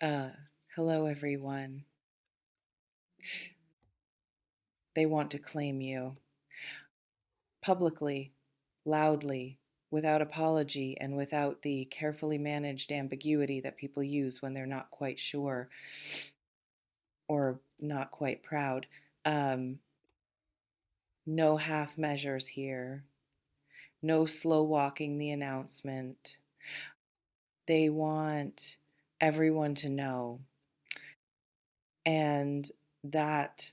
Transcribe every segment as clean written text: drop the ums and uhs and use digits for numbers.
Uh, Hello, everyone. They want to claim you publicly, loudly, without apology, and without the carefully managed ambiguity that people use when they're not quite sure or not quite proud. Um, no half measures here, no slow walking the announcement. They want everyone to know, and that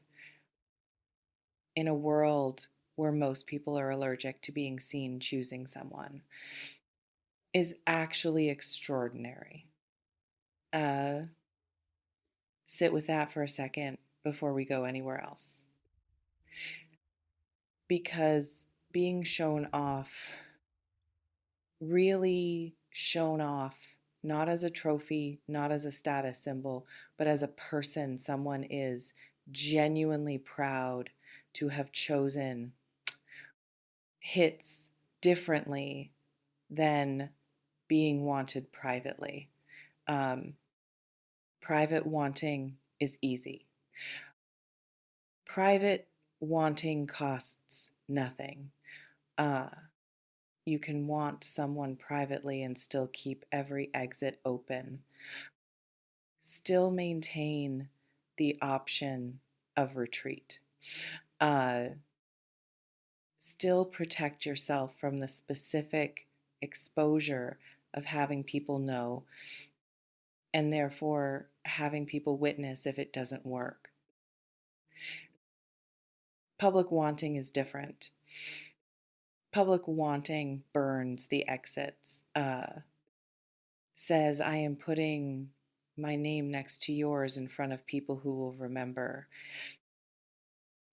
in a world where most people are allergic to being seen choosing someone is actually extraordinary. Uh, Sit with that for a second before we go anywhere else. Because being shown off, really shown off, not as a trophy, not as a status symbol, but as a person, someone is genuinely proud to have chosen, hits differently than being wanted privately. Um, Private wanting is easy. Private wanting costs nothing. Uh, you can want someone privately and still keep every exit open, still maintain the option of retreat, uh, still protect yourself from the specific exposure of having people know and therefore having people witness if it doesn't work. Public wanting is different. Public wanting burns the exits, says, I am putting my name next to yours in front of people who will remember.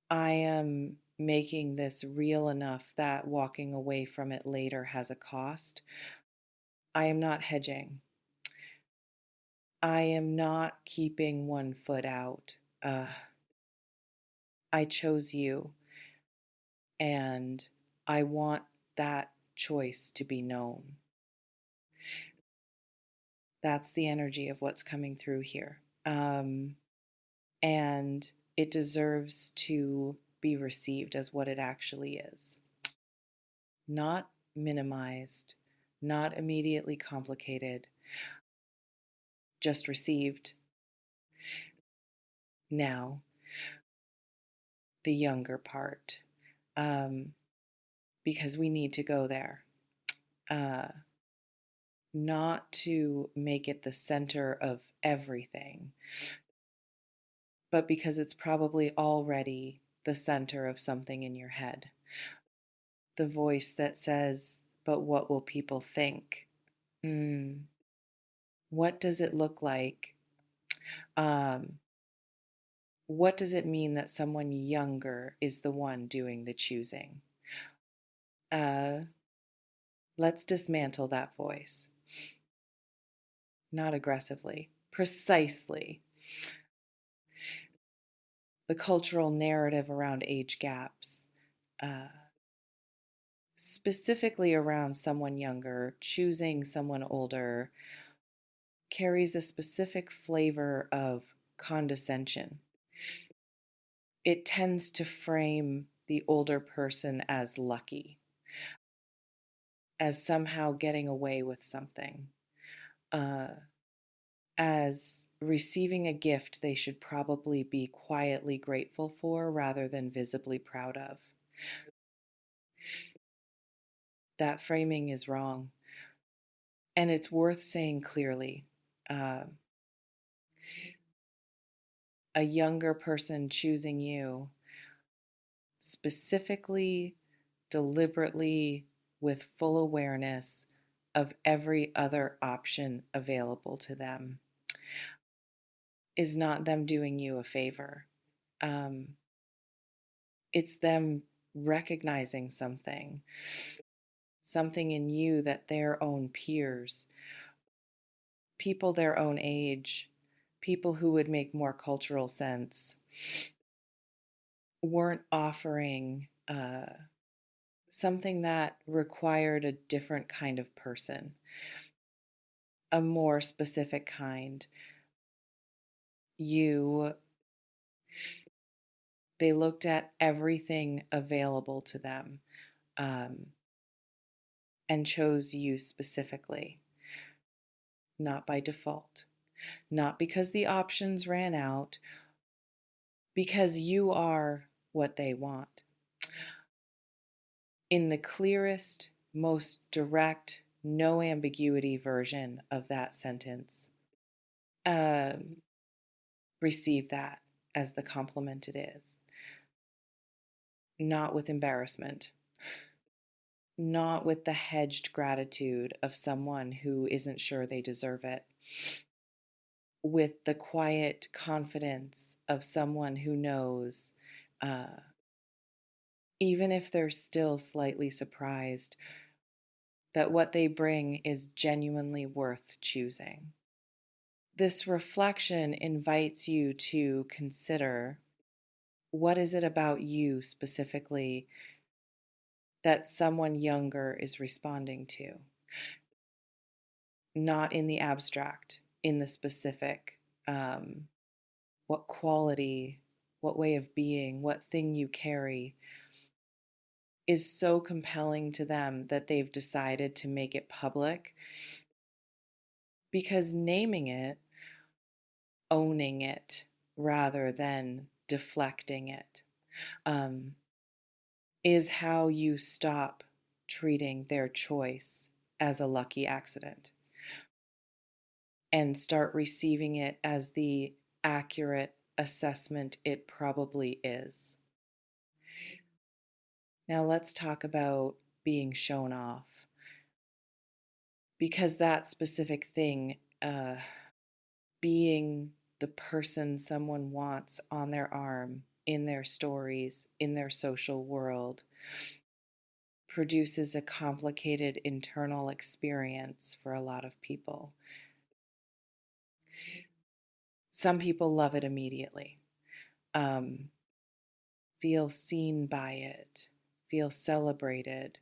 I am making this real enough that walking away from it later has a cost. I am not hedging. I am not keeping one foot out. I chose you, and I want that choice to be known. That's the energy of what's coming through here. And it deserves to be received as what it actually is. Not minimized, not immediately complicated, just received. Now, the younger part, um, because we need to go there. Uh, Not to make it the center of everything, but because it's probably already the center of something in your head. The voice that says, but what will people think? Mm, what does it look like? Um, what does it mean that someone younger is the one doing the choosing? Uh, let's dismantle that voice, not aggressively, precisely. The cultural narrative around age gaps, uh, specifically around someone younger, choosing someone older, carries a specific flavor of condescension. It tends to frame the older person as lucky, as somehow getting away with something, uh, as receiving a gift they should probably be quietly grateful for rather than visibly proud of. That framing is wrong. And it's worth saying clearly. Uh, a younger person choosing you specifically, deliberately, with full awareness of every other option available to them is not them doing you a favor. Um, it's them recognizing something in you that their own peers, people their own age, people who would make more cultural sense, weren't offering something that required a different kind of person, a more specific kind. You They looked at everything available to them, um, and chose you specifically, not by default, not because the options ran out, because you are what they want. In the clearest, most direct, no ambiguity version of that sentence, um, receive that as the compliment it is, not with embarrassment, not with the hedged gratitude of someone who isn't sure they deserve it, with the quiet confidence of someone who knows, uh, even if they're still slightly surprised, that what they bring is genuinely worth choosing. This reflection invites you to consider, what is it about you specifically that someone younger is responding to? Not in the abstract, in the specific. What quality, what way of being, what thing you carry is so compelling to them that they've decided to make it public, because naming it, owning it, rather than deflecting it, um, is how you stop treating their choice as a lucky accident and start receiving it as the accurate assessment it probably is. Now, let's talk about being shown off, because that specific thing, being the person someone wants on their arm, in their stories, in their social world, produces a complicated internal experience for a lot of people. Some people love it immediately, um, feel seen by it, feel celebrated,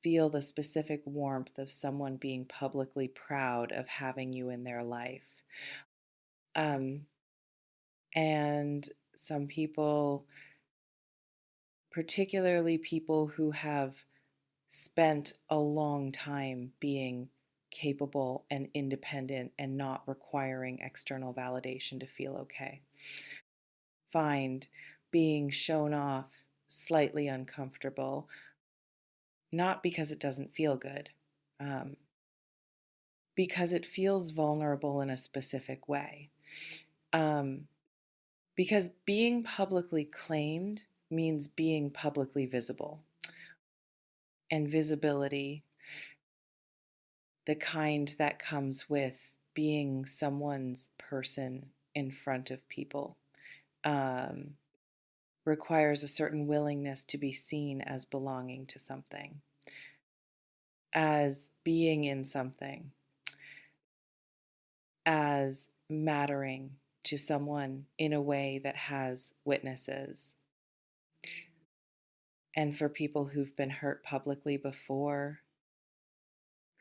feel the specific warmth of someone being publicly proud of having you in their life. Um, and some people, particularly people who have spent a long time being capable and independent and not requiring external validation to feel okay, find being shown off slightly uncomfortable, not because it doesn't feel good, um, because it feels vulnerable in a specific way. Um, because being publicly claimed means being publicly visible. And visibility, the kind that comes with being someone's person in front of people, um, requires a certain willingness to be seen as belonging to something, as being in something, as mattering to someone in a way that has witnesses. And for people who've been hurt publicly before,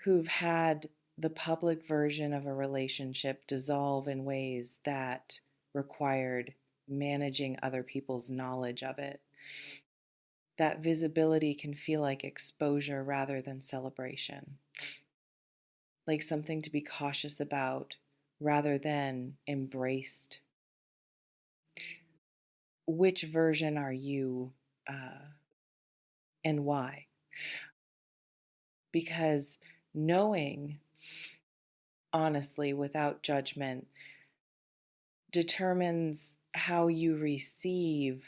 who've had the public version of a relationship dissolve in ways that required managing other people's knowledge of it, that visibility can feel like exposure rather than celebration, like something to be cautious about rather than embraced. Which version are you, and why? Because knowing, honestly, without judgment, determines how you receive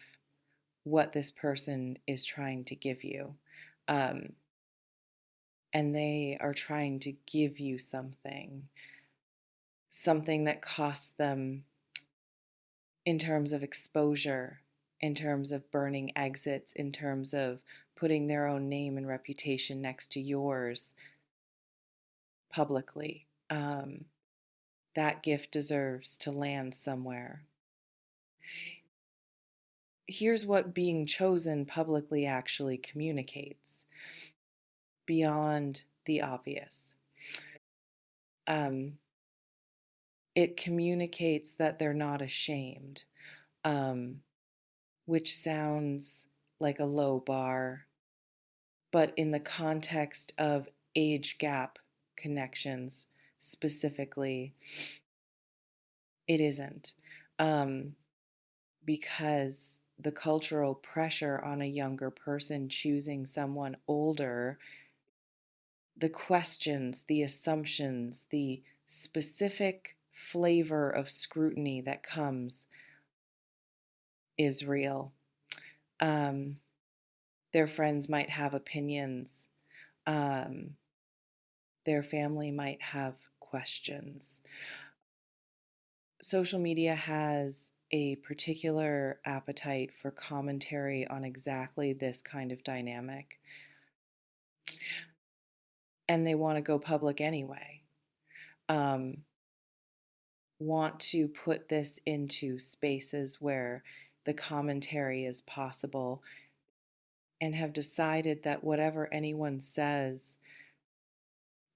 what this person is trying to give you. Um, and they are trying to give you something, something that costs them in terms of exposure, in terms of burning exits, in terms of putting their own name and reputation next to yours publicly. That gift deserves to land somewhere. Here's what being chosen publicly actually communicates beyond the obvious. Um, it communicates that they're not ashamed, um, which sounds like a low bar, but in the context of age gap connections specifically, it isn't. Um, because the cultural pressure on a younger person choosing someone older, the questions, the assumptions, the specific flavor of scrutiny that comes is real. Um, their friends might have opinions, um, their family might have questions. Social media has a particular appetite for commentary on exactly this kind of dynamic, and they want to go public anyway. Um, want to put this into spaces where the commentary is possible, and have decided that whatever anyone says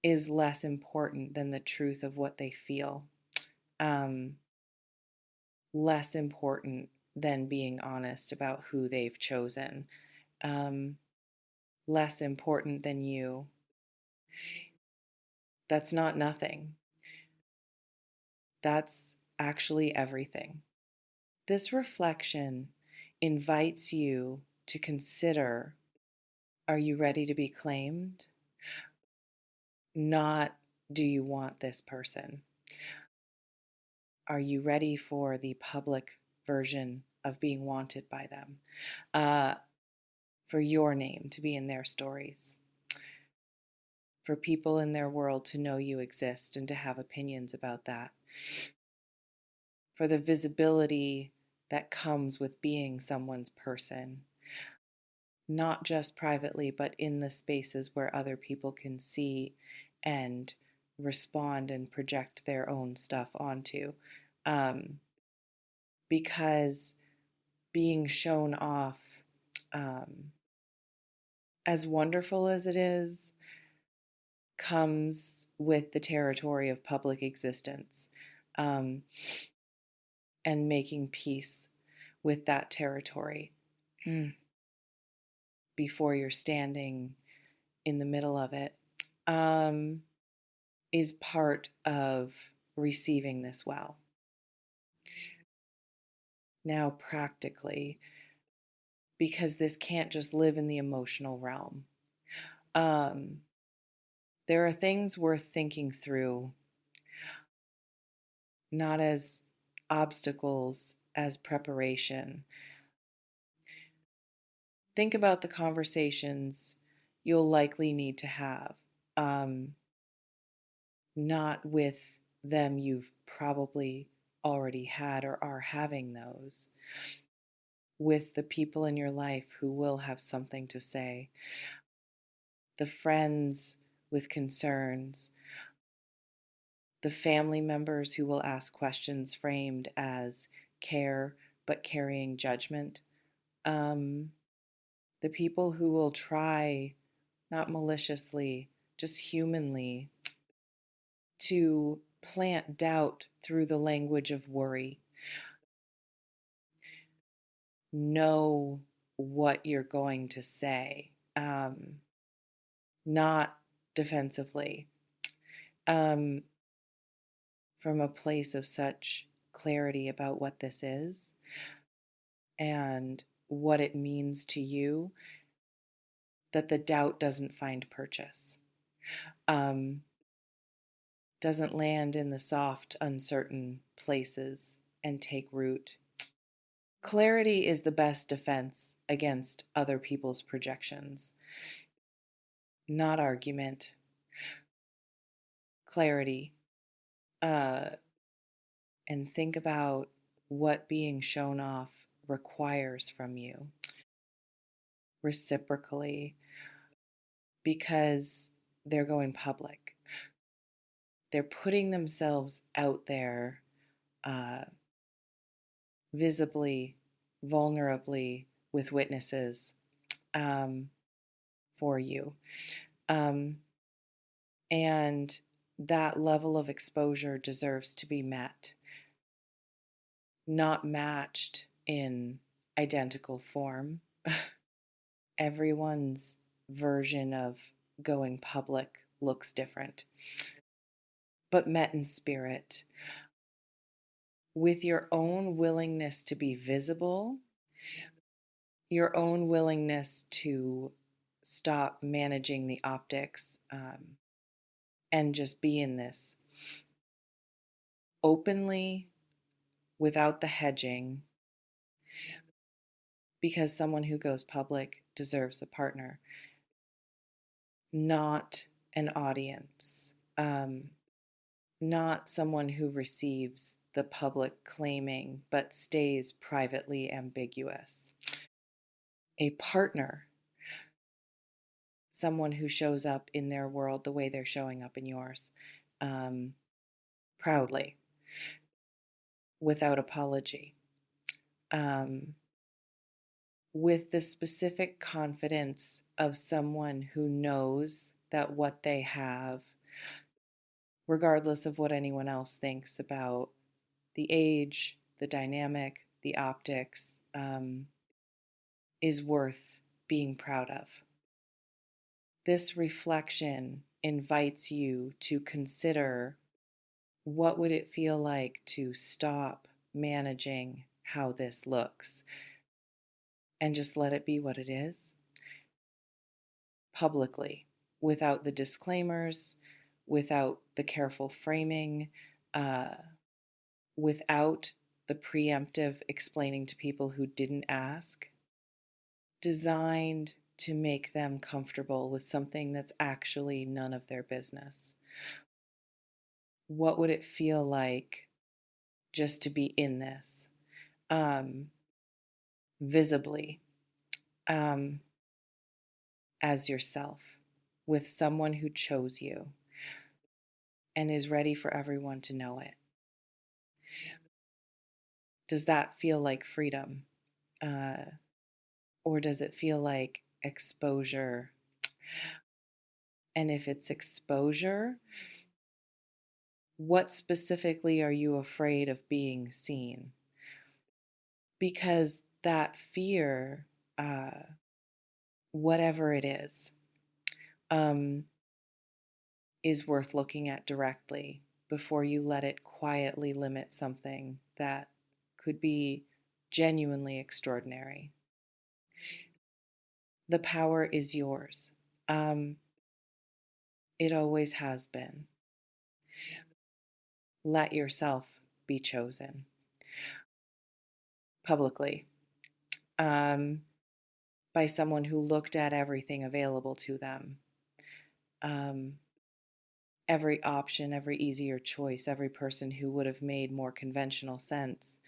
is less important than the truth of what they feel, um, less important than being honest about who they've chosen, um, less important than you. That's not nothing. That's actually everything. This reflection invites you to consider, are you ready to be claimed? Not, do you want this person? Are you ready for the public version of being wanted by them? Uh, for your name to be in their stories, for people in their world to know you exist and to have opinions about that, for the visibility that comes with being someone's person, not just privately, but in the spaces where other people can see and respond and project their own stuff onto. Um, because being shown off, um, as wonderful as it is, comes with the territory of public existence, um, and making peace with that territory before you're standing in the middle of it, um, is part of receiving this well. Now, practically, because this can't just live in the emotional realm, um, there are things worth thinking through, not as obstacles, as preparation. Think about the conversations you'll likely need to have, um, not with them you've probably already had or are having those, with the people in your life who will have something to say, the friends with concerns, the family members who will ask questions framed as care but carrying judgment, um, the people who will try, not maliciously, just humanly, to plant doubt through the language of worry. Know what you're going to say, not defensively, um, from a place of such clarity about what this is and what it means to you, that the doubt doesn't find purchase, um, doesn't land in the soft, uncertain places and take root. Clarity is the best defense against other people's projections, not argument. Clarity. Uh, and think about what being shown off requires from you reciprocally, because they're going public. They're putting themselves out there, uh, visibly, vulnerably, with witnesses, um, for you. Um, and that level of exposure deserves to be met, not matched in identical form. Everyone's version of going public looks different, but met in spirit with your own willingness to be visible, your own willingness to stop managing the optics, and just be in this openly without the hedging, because someone who goes public deserves a partner, not an audience, not someone who receives the public claiming but stays privately ambiguous. A partner, someone who shows up in their world the way they're showing up in yours, proudly, without apology, um, with the specific confidence of someone who knows that what they have, regardless of what anyone else thinks about the age, the dynamic, the optics, is worth being proud of. This reflection invites you to consider, what would it feel like to stop managing how this looks and just let it be what it is, publicly, without the disclaimers, without the careful framing, uh, without the preemptive explaining to people who didn't ask, designed to make them comfortable with something that's actually none of their business. What would it feel like just to be in this, um, visibly, um, as yourself, with someone who chose you and is ready for everyone to know it? Does that feel like freedom? Uh, or does it feel like exposure? And if it's exposure, what specifically are you afraid of being seen? Because that fear, whatever it um, is worth looking at directly before you let it quietly limit something that could be genuinely extraordinary. The power is yours. Um, it always has been. Let yourself be chosen publicly, um, by someone who looked at everything available to them, um, every option, every easier choice, every person who would have made more conventional sense,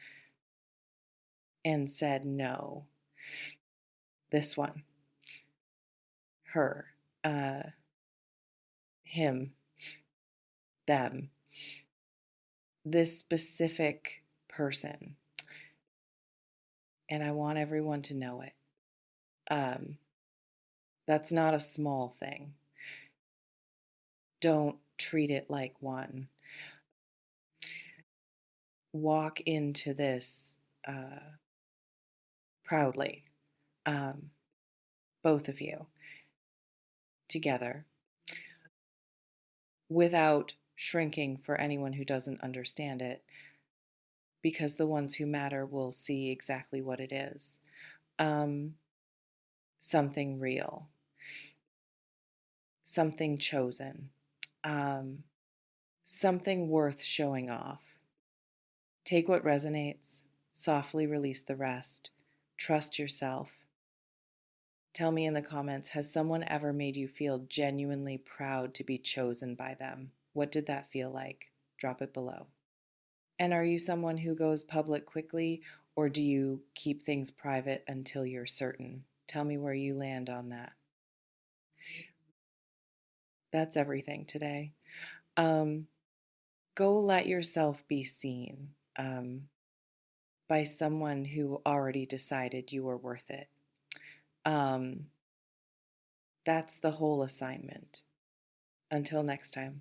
and said no. This one, her, him, them, this specific person. And I want everyone to know it. Um, that's not a small thing. Don't treat it like one. Walk into this, proudly, um, both of you together, without shrinking for anyone who doesn't understand it, because the ones who matter will see exactly what it is. Um, Something real, something chosen, um, something worth showing off. Take what resonates, softly release the rest, trust yourself. Tell me in the comments, has someone ever made you feel genuinely proud to be chosen by them? What did that feel like? Drop it below. And are you someone who goes public quickly, or do you keep things private until you're certain? Tell me where you land on that. That's everything today. Um, Go let yourself be seen, by someone who already decided you were worth it. Um, that's the whole assignment. Until next time.